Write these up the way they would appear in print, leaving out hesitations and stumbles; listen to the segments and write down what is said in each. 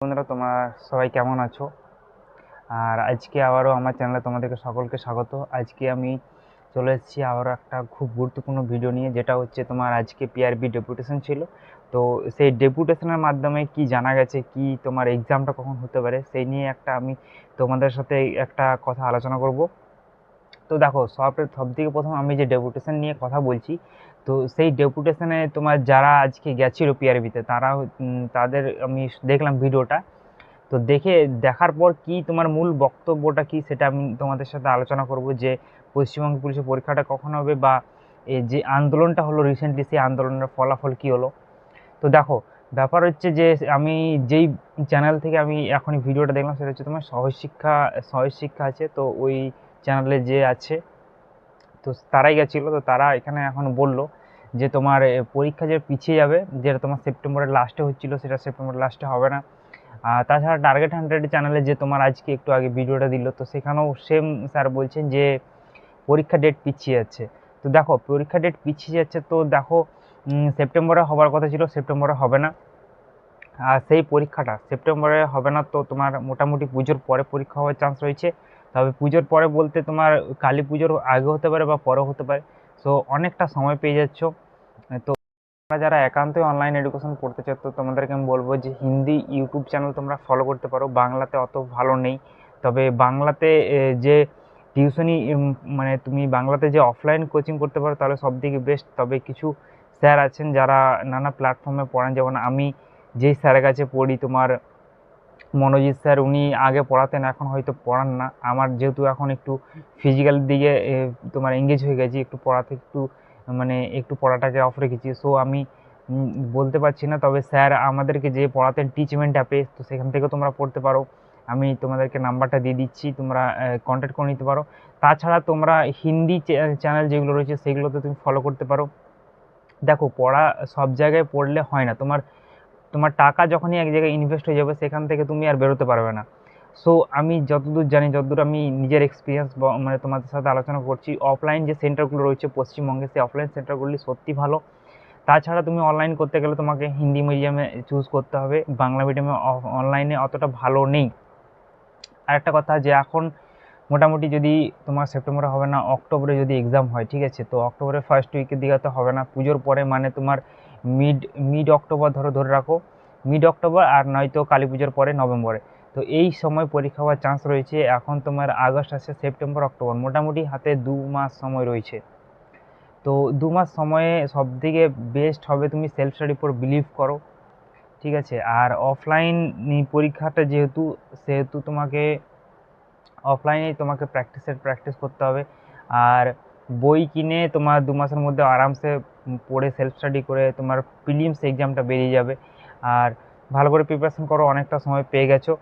বন্ধুরা, তোমরা সবাই কেমন আছো? আর আজকে আবারও আমার চ্যানেলে তোমাদেরকে সকলকে স্বাগত। আজকে আমি চলে এসেছি আবারও একটা খুব গুরুত্বপূর্ণ ভিডিও নিয়ে, যেটা হচ্ছে তোমার আজকে পিআরবি ডেপুটেশন ছিল। তো সেই ডেপুটেশনের মাধ্যমে কি জানা গেছে, কি তোমার এক্সামটা কখন হতে পারে, সেই নিয়ে আমি তোমাদের সাথে একটা কথা আলোচনা করব। তো দেখো, সব থেকে প্রথম আমি যে ডেপুটেশন নিয়ে কথা বলছি, তো সেই ডেপুটেশনে তোমার যারা আজকে গেছিলো পিআরবিতে, তাদের আমি দেখলাম ভিডিওটা। তো দেখার পর কি তোমার মূল বক্তব্যটা কি, সেটা আমি তোমাদের সাথে আলোচনা করব, যে পশ্চিমবঙ্গ পুলিশের পরীক্ষাটা কখন হবে, বা এই যে আন্দোলনটা হলো রিসেন্টলি, সেই আন্দোলনের ফলাফল কি হলো। তো দেখো, ব্যাপার হচ্ছে যে আমি যেই চ্যানেল থেকে আমি এখনই ভিডিওটা দেখলাম, সেটা হচ্ছে তোমার সহজ শিক্ষা আছে, তো ওই চ্যানেলে যে আছে, তো তারাই গেছিলো। তো তারা এখানে এখন বলল যে তোমার পরীক্ষা যে পিছিয়ে যাবে, যেটা তোমার সেপ্টেম্বরের লাস্টে হচ্ছিল, সেটা সেপ্টেম্বরের লাস্টে হবে না। আর তাছাড়া টার্গেট 100 চ্যানেলে যে তোমার আজকে একটু আগে ভিডিওটা দিল, তো সেখানেও সেম স্যার বলছেন যে পরীক্ষা ডেট পিছিয়ে যাচ্ছে। তো দেখো, পরীক্ষা ডেট পিছিয়ে যাচ্ছে, তো দেখো সেপ্টেম্বরে হবার কথা ছিল, সেপ্টেম্বরে হবে না। আর সেই পরীক্ষাটা সেপ্টেম্বরে হবে না, তো তোমার মোটামুটি পুজোর পরে পরীক্ষা হওয়ার চান্স রয়েছে। তবে পুজোর পরে বলতে তোমার কালী পুজোর আগে হতে পারে বা পরে হতে পারে। সো অনেকটা সময় পেয়ে যাচ্ছ। তো তোমরা যারা একান্তই অনলাইন এডুকেশন পড়তে চাও, তো তোমাদেরকে আমি বলবো যে হিন্দি ইউটিউব চ্যানেল তোমরা ফলো করতে পারো। বাংলাতে অত ভালো নেই, তবে বাংলাতে যে টিউশনি, মানে তুমি বাংলাতে যে অফলাইন কোচিং করতে পারো, তাহলে সব থেকে বেস্ট। তবে কিছু স্যার আছেন যারা নানা প্ল্যাটফর্মে পড়ান, যেমন আমি যেই স্যারের কাছে পড়ি, তোমার মনোজিৎ স্যার, উনি আগে পড়াতেন, এখন হয়তো পড়ান না। আমার যেহেতু এখন একটু ফিজিক্যাল দিকে তোমার এঙ্গেজ হয়ে গেছি, একটু পড়াতে একটু মানে একটু পড়াটাকে অফ রেখেছি, সো আমি বলতে পারছি না। তবে স্যার আমাদেরকে যে পড়াতেন টিচমেন্ট অ্যাপে, তো সেখান থেকেও তোমরা পড়তে পারো। আমি তোমাদেরকে নাম্বারটা দিয়ে দিচ্ছি, তোমরা কন্ট্যাক্ট করে নিতে পারো। তাছাড়া তোমরা হিন্দি চ্যানেল যেগুলো রয়েছে, সেগুলোতে তুমি ফলো করতে পারো। দেখো, পড়া সব জায়গায় পড়লে হয় না। তোমার তোমার টাকা যখনই এক জায়গায় ইনভেস্ট হয়ে যাবে, সেখান থেকে তুমি আর বেরোতে পারবে না। সো আমি যতদূর জানি, যতদূর আমি নিজের এক্সপিরিয়েন্স মানে তোমাদের সাথে আলোচনা করছি, অফলাইন যে সেন্টারগুলো রয়েছে পশ্চিমবঙ্গে, সেই অফলাইন সেন্টারগুলি সত্যি ভালো। তাছাড়া তুমি অনলাইন করতে গেলে তোমাকে হিন্দি মিডিয়ামে চুজ করতে হবে, বাংলা মিডিয়ামে অনলাইনে অতটা ভালো নেই। আর একটা কথা, যে এখন মোটামুটি যদি তোমার সেপ্টেম্বরে হবে না, অক্টোবরে যদি এক্সাম হয়, ঠিক আছে, তো অক্টোবরের ফার্স্ট উইকের দিকে তো হবে না, পুজোর পরে, মানে তোমার মিড মিড অক্টোবর ধরে রাখো, মিড অক্টোবর, আর নয়তো কালী পুজোর পরে নভেম্বরে। তো এই সময় পরীক্ষা হওয়ার চান্স রয়েছে। এখন তোমার আগস্ট আছে, সেপ্টেম্বর, অক্টোবর, মোটামুটি হাতে 2 মাস সময় রয়েছে। তো 2 মাস সময়ে সব থেকে বেস্ট হবে তুমি সেলফ স্টাডির উপর বিলিভ করো, ঠিক আছে। আর অফলাইন পরীক্ষাটা যেহেতু, সেহেতু তোমাকে অফলাইনেই তোমাকে প্র্যাকটিস করতে হবে। আর বই কিনে তোমার 2 মাসের মধ্যে আরামসে পড়ে সেলফ স্টাডি করে তোমার প্রিলিমস এক্সামটা বেরিয়ে যাবে। আর ভালো করে প্রিপারেশন করো, অনেকটা সময় পেয়ে গেছো।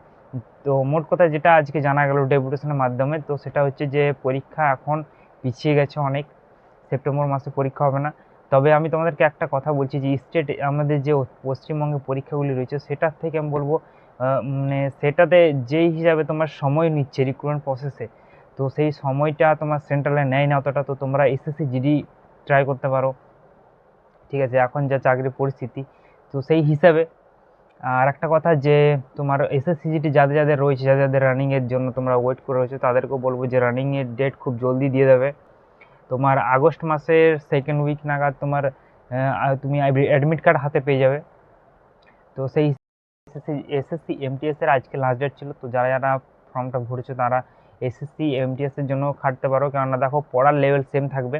তো মোট কথা যেটা আজকে জানা গেল ডেপুটেশনের মাধ্যমে, তো সেটা হচ্ছে যে পরীক্ষা এখন পিছিয়ে গেছে অনেক, সেপ্টেম্বর মাসে পরীক্ষা হবে না। তবে আমি তোমাদেরকে একটা কথা বলছি, যে স্টেট আমাদের যে পশ্চিমবঙ্গে পরীক্ষাগুলি রয়েছে, সেটার থেকে আমি বলবো মানে সেটাতে যেই হিসাবে তোমার সময় নিচ্ছে রিক্রুটমেন্ট প্রসেসে, তো সেই সময়টা তোমার সেন্ট্রালে নেয় না অতটা। তো তোমরা এসএসসি জিডি ট্রাই করতে পারো, ঠিক আছে, এখন যা চাকরির পরিস্থিতি, তো সেই হিসাবে। আর একটা কথা, যে তোমার এসএসসি জিডি যাদের যাদের রয়েছে, যাদের যাদের রানিংয়ের জন্য তোমরা ওয়েট করে রয়েছে, তাদেরকেও বলবো যে রানিংয়ের ডেট খুব জলদি দিয়ে দেবে। তোমার আগস্ট মাসের সেকেন্ড উইক নাগাদ তোমার তুমি অ্যাডমিট কার্ড হাতে পেয়ে যাবে। তো সেই এসএসসি এমটিএস এর আজকে লাস্ট ডেট ছিল। তো যারা যারা ফর্মটা ভরেছে, তারা এসএসসি এমটিএস এর জন্য খাটতে পারো, কেননা দেখো পড়ার লেভেল সেম থাকবে।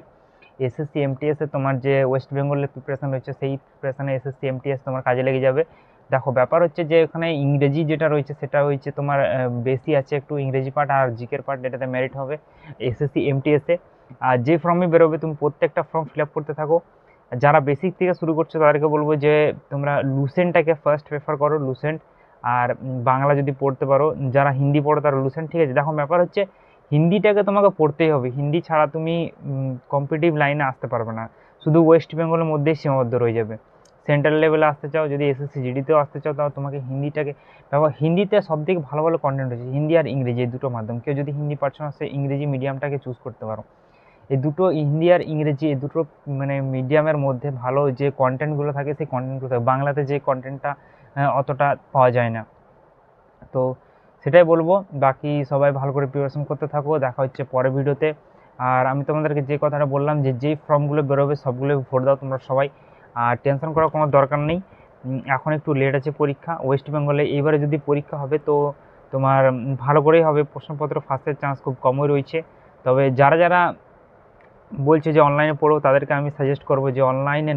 এসএসসি এমটিএস এ তোমার যে ওয়েস্ট বেঙ্গলের প্রিপারেশন রয়েছে, সেই প্রিপারেশনে এসএসসি এমটিএস তোমার কাজে লেগে যাবে। দেখো, ব্যাপার হচ্ছে যে এখানে ইংরেজি যেটা রয়েছে, সেটা হচ্ছে তোমার বেশি আছে একটু ইংরেজি পার্ট, আর জিকের পার্ট, এটাতে মেরিট হবে এসএসসি এমটিএস এ। আর যে ফর্মই বেরোবে, তুমি প্রত্যেকটা ফর্ম ফিল আপ করতে থাকো। যারা বেসিক থেকে শুরু করছো, তাদেরকে বলবো যে তোমরা লুসেন্টটাকে ফার্স্ট প্রেফার করো, লুসেন্ট। আর বাংলা যদি পড়তে পারো, যারা হিন্দি পড়ো তারা লুসেন্ট, ঠিক আছে। দেখো, ব্যাপার হচ্ছে হিন্দিটাকে তোমাকে পড়তেই হবে, হিন্দি ছাড়া তুমি কম্পিটিটিভ লাইনে আসতে পারবে না, শুধু ওয়েস্ট বেঙ্গলের মধ্যেই সীমাবদ্ধ রয়ে যাবে। সেন্ট্রাল লেভেলে আসতে চাও, যদি এসএসসি জিডিতেও আসতে চাও, তাও তোমাকে হিন্দিটাকে দেখো, হিন্দিতে সব থেকে ভালো ভালো কন্টেন্ট রয়েছে, হিন্দি আর ইংরেজি, এই দুটো মাধ্যম। কেউ যদি হিন্দি পারছো না, সে ইংরেজি মিডিয়ামটাকে চুজ করতে পারো। এই দুটো, হিন্দি আর ইংরেজি, এই দুটো মানে মিডিয়ামের মধ্যে ভালো যে কন্টেন্টগুলো থাকে, সেই কন্টেন্টগুলো থাকে। বাংলাতে যে কন্টেন্টটা অতটা পাওয়া যায় না। তো সেটাই বলবো, বাকি সবাই ভালো করে প্রিপারেশন করতে থাকো। দেখা হচ্ছে পরের ভিডিওতে। আর আমি তোমাদেরকে যে কথাটা বললাম যে যেই ফর্মগুলো বেরোবে সবগুলো ভোট দাও তোমরা সবাই, আর টেনশন করার কোনো দরকার নেই। এখন একটু লেট আছে পরীক্ষা ওয়েস্ট বেঙ্গলে, এইবারে যদি পরীক্ষা হবে তো তোমার ভালো করেই হবে, প্রশ্নপত্র ফাঁসের চান্স খুব কমই রয়েছে। তবে যারা যারা বলছে যে অনলাইনে পড়ো তাদেরকে আমি সাজেস্ট করবো যে অনলাইনে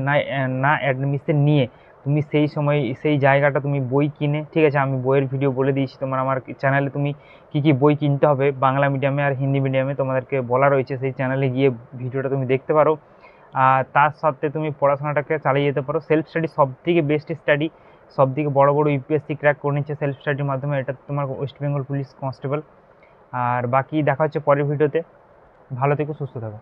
না অ্যাডমিশন নিয়ে তুমি সেই সময় সেই জায়গাটা তুমি বই কিনে, ঠিক আছে আমি বইয়ের ভিডিও বলে দিয়েছি তোমার আমার চ্যানেলে, তুমি কী কী বই কিনতে হবে বাংলা মিডিয়ামে আর হিন্দি মিডিয়ামে তোমাদেরকে বলা রয়েছে, সেই চ্যানেলে গিয়ে ভিডিওটা তুমি দেখতে পারো। আর তার সাথে তুমি পড়াশোনাটাকে চালিয়ে যেতে পারো। সেলফ স্টাডি সবথেকে বেস্ট স্টাডি, সবথেকে বড় বড় ইউপিএসসি ক্র্যাক করে নিচ্ছে সেলফ স্টাডির মাধ্যমে, এটা তোমার ওয়েস্ট বেঙ্গল পুলিশ কনস্টেবল। আর বাকি দেখা হচ্ছে পরের ভিডিওতে। ভালো থেকো, সুস্থ থাকো।